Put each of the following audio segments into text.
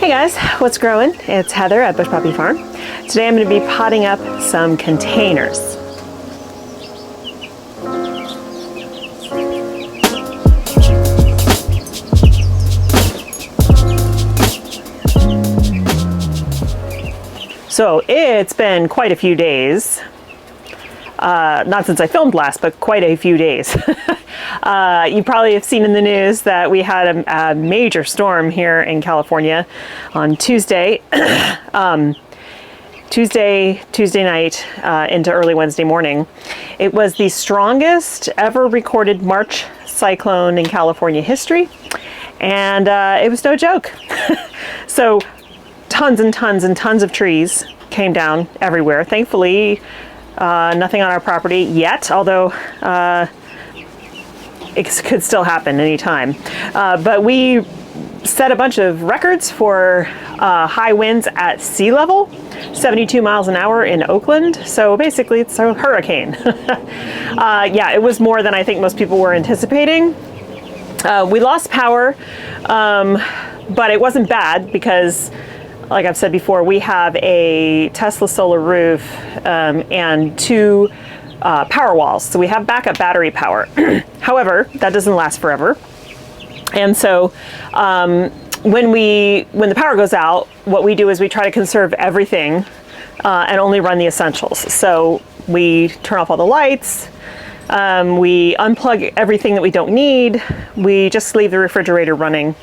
Hey guys, what's growing? It's Heather at Bush Puppy Farm. Today I'm going to be potting up some containers. So it's been quite a few days. Not since I filmed last, but quite a few days. You probably have seen in the news that we had a major storm here in California on Tuesday. Tuesday night into early Wednesday morning. It was the strongest ever recorded March cyclone in California history, and it was no joke. So tons and tons and tons of trees came down everywhere. Thankfully, nothing on our property yet, although it could still happen anytime. But we set a bunch of records for high winds at sea level, 72 miles an hour in Oakland. So basically it's a hurricane. Yeah, it was more than I think most people were anticipating. We lost power, but it wasn't bad because, like I've said before, we have a Tesla solar roof and two power walls. So we have backup battery power. However, that doesn't last forever. And so when the power goes out, what we do is we try to conserve everything and only run the essentials. So we turn off all the lights. We unplug everything that we don't need. We just leave the refrigerator running.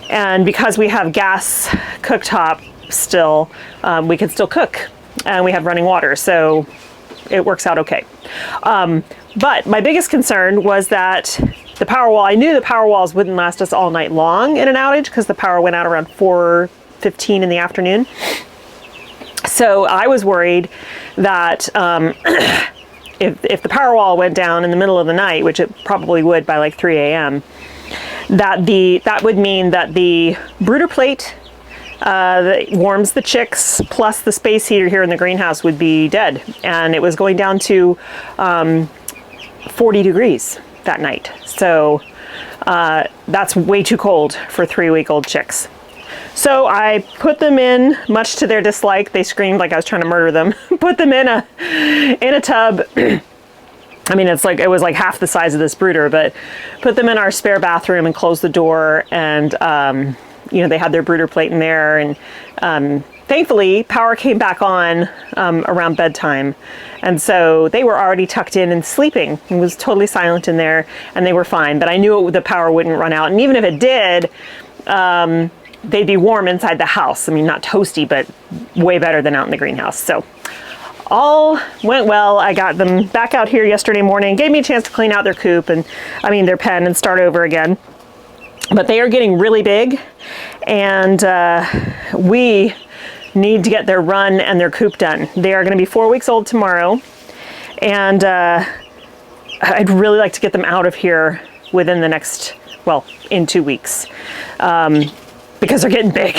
And because we have gas cooktop still, we can still cook, and we have running water, so it works out okay. But my biggest concern was that the power wall, I knew the power walls wouldn't last us all night long in an outage because the power went out around 4:15 in the afternoon. So I was worried that if the power wall went down in the middle of the night, which it probably would by like 3 a.m., that would mean that the brooder plate that warms the chicks plus the space heater here in the greenhouse would be dead, and it was going down to 40 degrees that night. So that's way too cold for 3-week-old chicks. So I put them in, much to their dislike. They screamed like I was trying to murder them. Put them in a tub. I mean, it was like half the size of this brooder, but put them in our spare bathroom and closed the door, and they had their brooder plate in there, and thankfully power came back on around bedtime, and so they were already tucked in and sleeping. It was totally silent in there, and they were fine, but I knew the power wouldn't run out, and even if it did, they'd be warm inside the house. I mean, not toasty, but way better than out in the greenhouse. So all went well. I got them back out here yesterday morning, gave me a chance to clean out their coop their pen and start over again. But they are getting really big, and we need to get their run and their coop done. They are going to be 4 weeks old tomorrow, and I'd really like to get them out of here within in 2 weeks. Because they're getting big.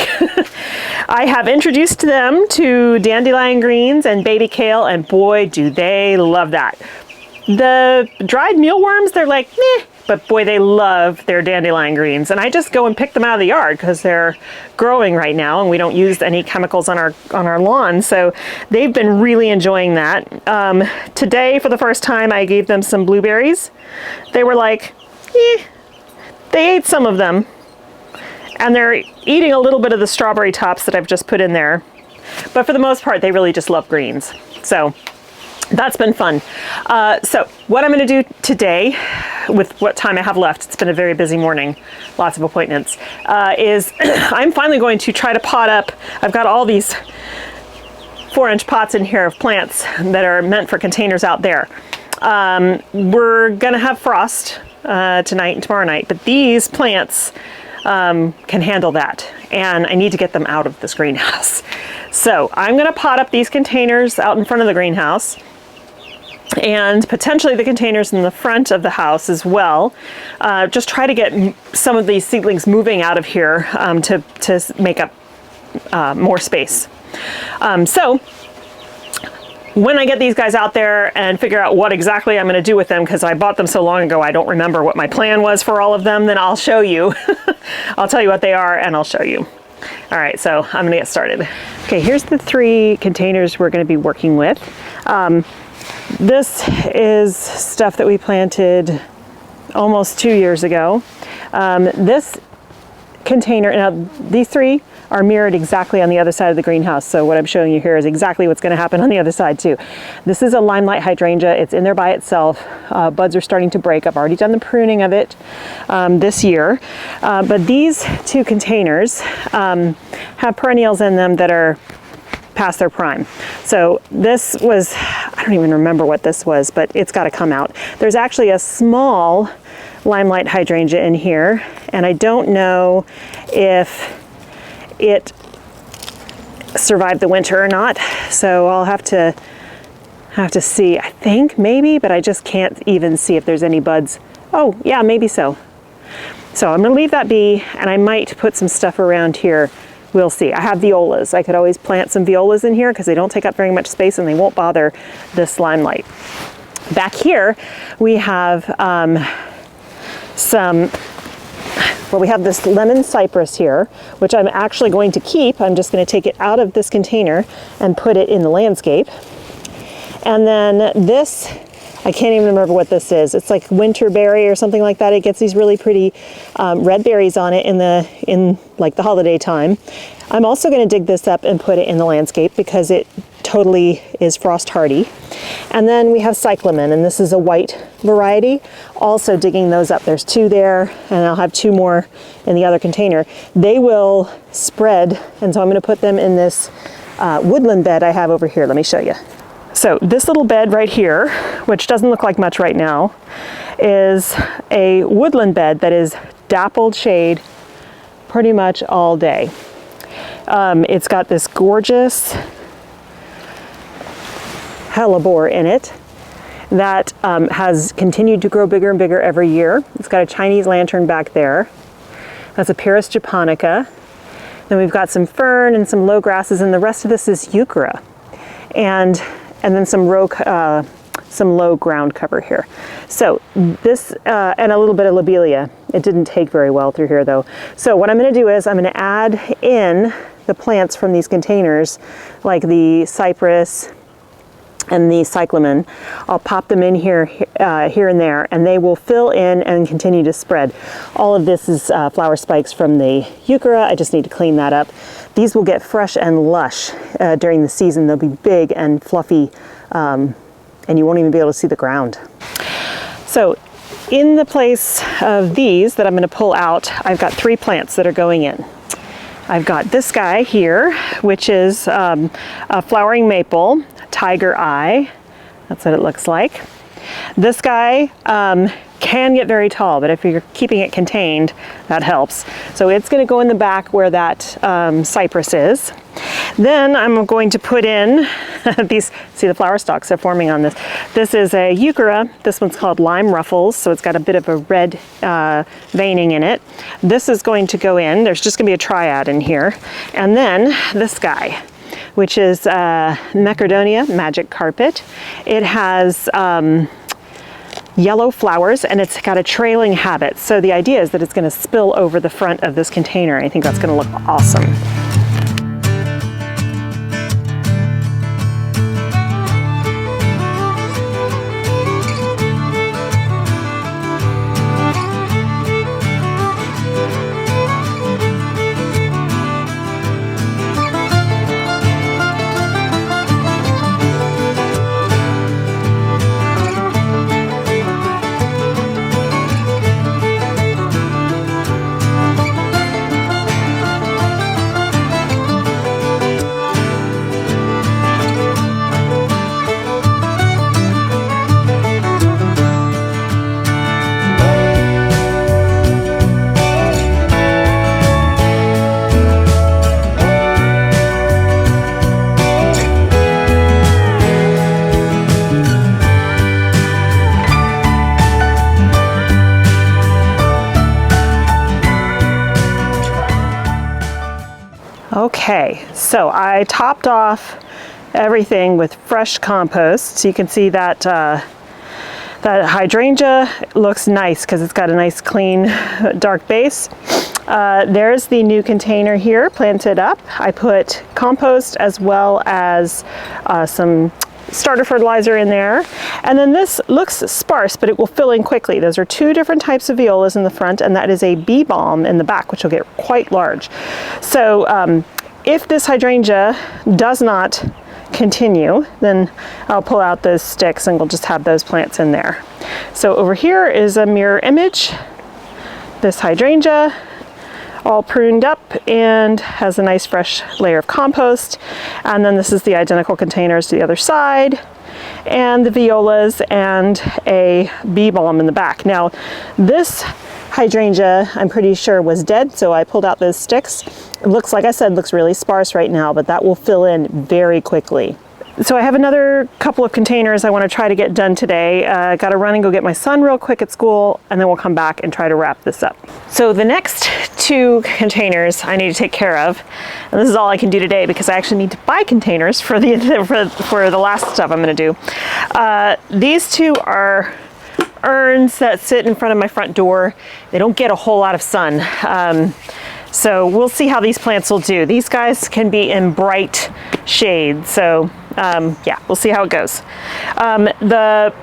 I have introduced them to dandelion greens and baby kale, and boy, do they love that. The dried mealworms, they're like, meh, but boy, they love their dandelion greens. And I just go and pick them out of the yard because they're growing right now, and we don't use any chemicals on our lawn. So they've been really enjoying that. Today, for the first time, I gave them some blueberries. They were like, they ate some of them. And they're eating a little bit of the strawberry tops that I've just put in there. But for the most part, they really just love greens. So that's been fun. So what I'm going to do today, with what time I have left, it's been a very busy morning, lots of appointments, is I'm finally going to try to pot up. I've got all these 4-inch pots in here of plants that are meant for containers out there. We're going to have frost tonight and tomorrow night, but these plants can handle that, and I need to get them out of this greenhouse. So I'm going to pot up these containers out in front of the greenhouse, and potentially the containers in the front of the house as well. Just try to get some of these seedlings moving out of here to make up more space. So when I get these guys out there and figure out what exactly I'm going to do with them, because I bought them so long ago I don't remember what my plan was for all of them, then I'll show you. I'll tell you what they are and I'll show you. All right, so I'm gonna get started. Okay, here's the 3 containers we're gonna be working with. This is stuff that we planted almost 2 years ago. This container, now these 3 are mirrored exactly on the other side of the greenhouse. So what I'm showing you here is exactly what's going to happen on the other side too. This is a limelight hydrangea. It's in there by itself. Buds are starting to break. I've already done the pruning of it this year. But these 2 containers have perennials in them that are past their prime. So this was, I don't even remember what this was, but it's got to come out. There's actually a small limelight hydrangea in here, and I don't know if it survived the winter or not, so I'll have to see. I think maybe, but I just can't even see if there's any buds. Oh yeah, maybe so. So I'm gonna leave that be, and I might put some stuff around here. We'll see. I have violas. I could always plant some violas in here because they don't take up very much space and they won't bother this limelight. Back here we have we have this lemon cypress here, which I'm actually going to keep. I'm just going to take it out of this container and put it in the landscape. And then this, I can't even remember what this is. It's like winterberry or something like that. It gets these really pretty red berries on it in like the holiday time. I'm also going to dig this up and put it in the landscape because it totally is frost hardy. And then we have cyclamen, and this is a white variety. Also digging those up. There's 2 there, and I'll have 2 more in the other container. They will spread, and so I'm going to put them in this woodland bed I have over here. Let me show you. So this little bed right here, which doesn't look like much right now, is a woodland bed that is dappled shade pretty much all day. It's got this gorgeous hellebore in it that has continued to grow bigger and bigger every year. It's got a Chinese lantern back there. That's a Pyrrhus japonica. Then we've got some fern and some low grasses, and the rest of this is euchera. And then some low ground cover here. So this, and a little bit of lobelia. It didn't take very well through here though. So what I'm gonna do is I'm gonna add in the plants from these containers, like the cypress and the cyclamen. I'll pop them in here and there, and they will fill in and continue to spread. All of this is flower spikes from the euchera. I just need to clean that up. These will get fresh and lush during the season. They'll be big and fluffy, and you won't even be able to see the ground. So in the place of these that I'm going to pull out, I've got 3 plants that are going in. I've got this guy here, which is a flowering maple, tiger eye. That's what it looks like. This guy can get very tall, but if you're keeping it contained, that helps. So it's going to go in the back where that cypress is. Then I'm going to put in these, see the flower stalks are forming on this. This is a euchera. This one's called lime ruffles, so it's got a bit of a red veining in it. This is going to go in. There's just going to be a triad in here. And then this guy, which is Macrodonia, magic carpet. It has yellow flowers, and it's got a trailing habit. So the idea is that it's going to spill over the front of this container. I think that's going to look awesome. Okay, so I topped off everything with fresh compost. So you can see that That hydrangea looks nice because it's got a nice clean dark base. There's the new container here planted up. I put compost as well as some starter fertilizer in there. And then this looks sparse, but it will fill in quickly. Those are two different types of violas in the front, and that is a bee balm in the back, which will get quite large. So if this hydrangea does not continue, then I'll pull out those sticks and we'll just have those plants in there. So over here is a mirror image. This hydrangea, all pruned up and has a nice fresh layer of compost. And then this is the identical containers to the other side, and the violas and a bee balm in the back. Now this hydrangea, I'm pretty sure, was dead, so I pulled out those sticks. It looks, like I said, looks really sparse right now, but that will fill in very quickly. So I have another couple of containers I want to try to get done today. Got to run and go get my son real quick at school, and then we'll come back and try to wrap this up. So the next two containers I need to take care of, and this is all I can do today because I actually need to buy containers for the last stuff I'm going to do. These two are urns that sit in front of my front door. They don't get a whole lot of sun. So we'll see how these plants will do. These guys can be in bright shade. So yeah, we'll see how it goes. The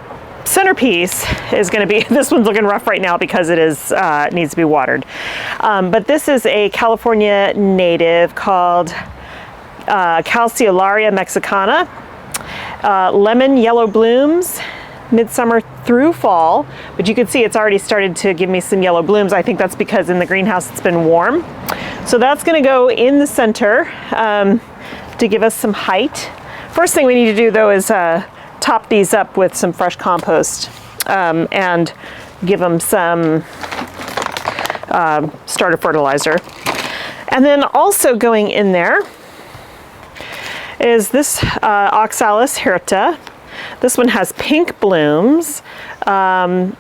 centerpiece is going to be, this one's looking rough right now because it is needs to be watered. But this is a California native called Calceolaria mexicana. Lemon yellow blooms, midsummer through fall, but you can see it's already started to give me some yellow blooms. I think that's because in the greenhouse it's been warm. So that's going to go in the center to give us some height. First thing we need to do though is top these up with some fresh compost and give them some starter fertilizer. And then also going in there is this Oxalis hirta. This one has pink blooms, and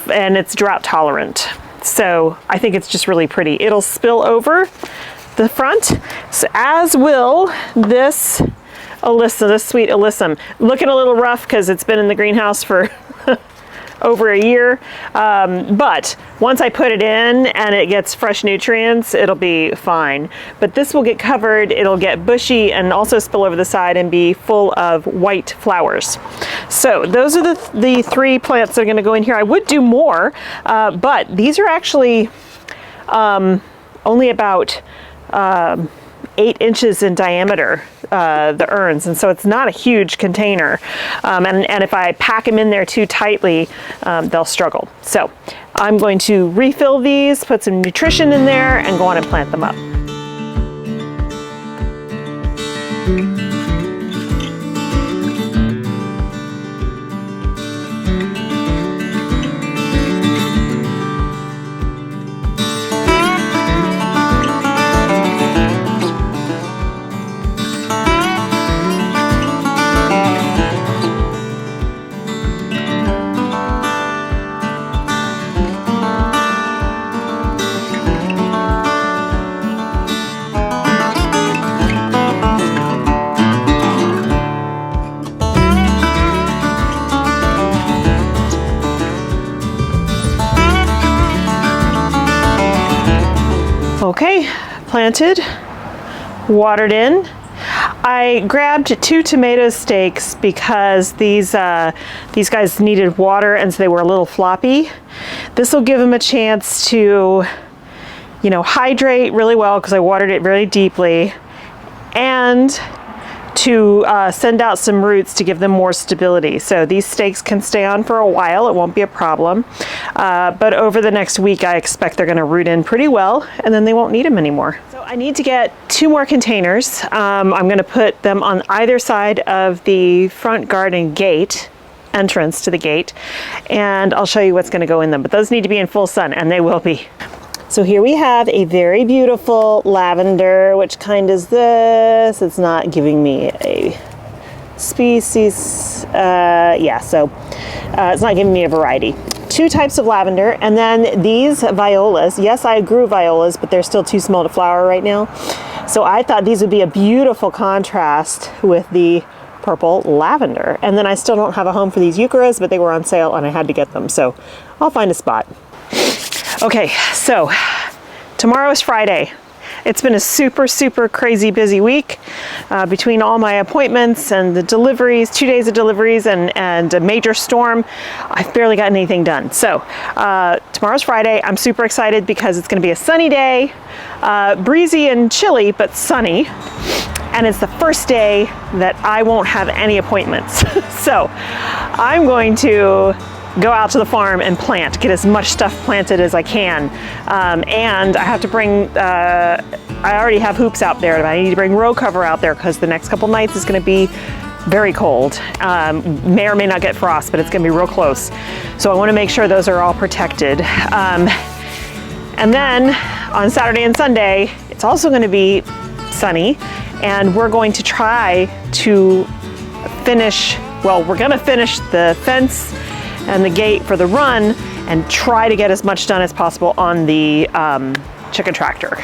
it's drought tolerant. So I think it's just really pretty. It'll spill over the front, so as will this alyssum, this sweet alyssum. Looking a little rough because it's been in the greenhouse for over a year, but once I put it in and it gets fresh nutrients, it'll be fine. But this will get covered, it'll get bushy and also spill over the side and be full of white flowers. So those are the three plants that are going to go in here. I would do more, but these are actually only about 8 inches in diameter, the urns, and so it's not a huge container, and if I pack them in there too tightly, they'll struggle. So I'm going to refill these, put some nutrition in there, and go on and plant them up. Okay, planted, watered in. I grabbed 2 tomato stakes because these guys needed water and so they were a little floppy. This will give them a chance to, you know, hydrate really well because I watered it very deeply, and to send out some roots to give them more stability. So these stakes can stay on for a while, it won't be a problem. But over the next week, I expect they're gonna root in pretty well, and then they won't need them anymore. So I need to get 2 more containers. I'm gonna put them on either side of the front garden gate, entrance to the gate, and I'll show you what's gonna go in them. But those need to be in full sun, and they will be. So here we have a very beautiful lavender. Which kind is this? It's not giving me a species. Yeah, so it's not giving me a variety. 2 types of lavender, and then these violas. Yes, I grew violas, but they're still too small to flower right now. So I thought these would be a beautiful contrast with the purple lavender. And then I still don't have a home for these eucharis, but they were on sale and I had to get them. So I'll find a spot. Okay, so tomorrow is Friday. It's been a super, super crazy busy week between all my appointments and the deliveries, 2 days of deliveries and a major storm. I've barely gotten anything done. So tomorrow's Friday. I'm super excited because it's going to be a sunny day, breezy and chilly, but sunny. And it's the first day that I won't have any appointments. So I'm going to go out to the farm and plant, get as much stuff planted as I can. And I have to bring, I already have hoops out there, but I need to bring row cover out there because the next couple nights is gonna be very cold. May or may not get frost, but it's gonna be real close. So I wanna make sure those are all protected. And then on Saturday and Sunday, it's also gonna be sunny, and we're going to try to finish, well, we're gonna finish the fence and the gate for the run and try to get as much done as possible on the chicken tractor.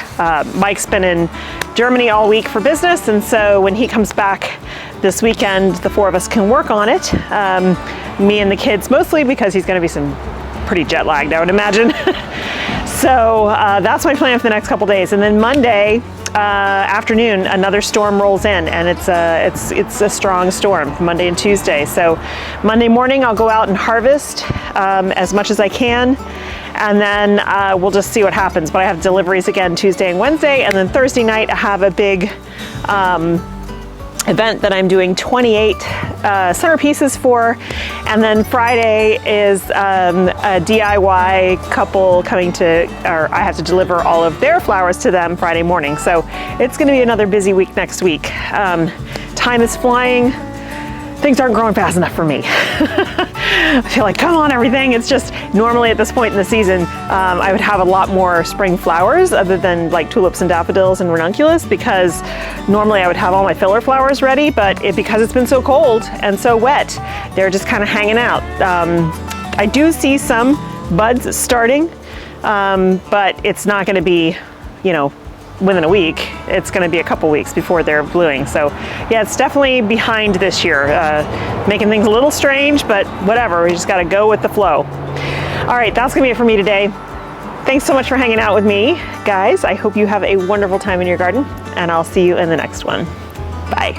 Mike's been in Germany all week for business, and so when he comes back this weekend, the four of us can work on it. Me and the kids mostly, because he's gonna be pretty jet lagged, I would imagine. So that's my plan for the next couple days. And then Monday afternoon, another storm rolls in, and it's a strong storm, Monday and Tuesday. So Monday morning, I'll go out and harvest as much as I can, and then we'll just see what happens. But I have deliveries again Tuesday and Wednesday, and then Thursday night I have a big event that I'm doing 28 centerpieces for, and then Friday is a DIY couple coming to, or I have to deliver all of their flowers to them Friday morning. So it's going to be another busy week next week. Time is flying. Things aren't growing fast enough for me. I feel like, come on, everything. It's just normally at this point in the season, I would have a lot more spring flowers other than like tulips and daffodils and ranunculus, because normally I would have all my filler flowers ready, but because it's been so cold and so wet, they're just kind of hanging out. I do see some buds starting, but it's not going to be, you know, within a week. It's going to be a couple weeks before they're blooming. So yeah, it's definitely behind this year, making things a little strange, but whatever, we just got to go with the flow. All right, that's gonna be it for me today. Thanks so much for hanging out with me, guys. I hope you have a wonderful time in your garden, and I'll see you in the next one. Bye.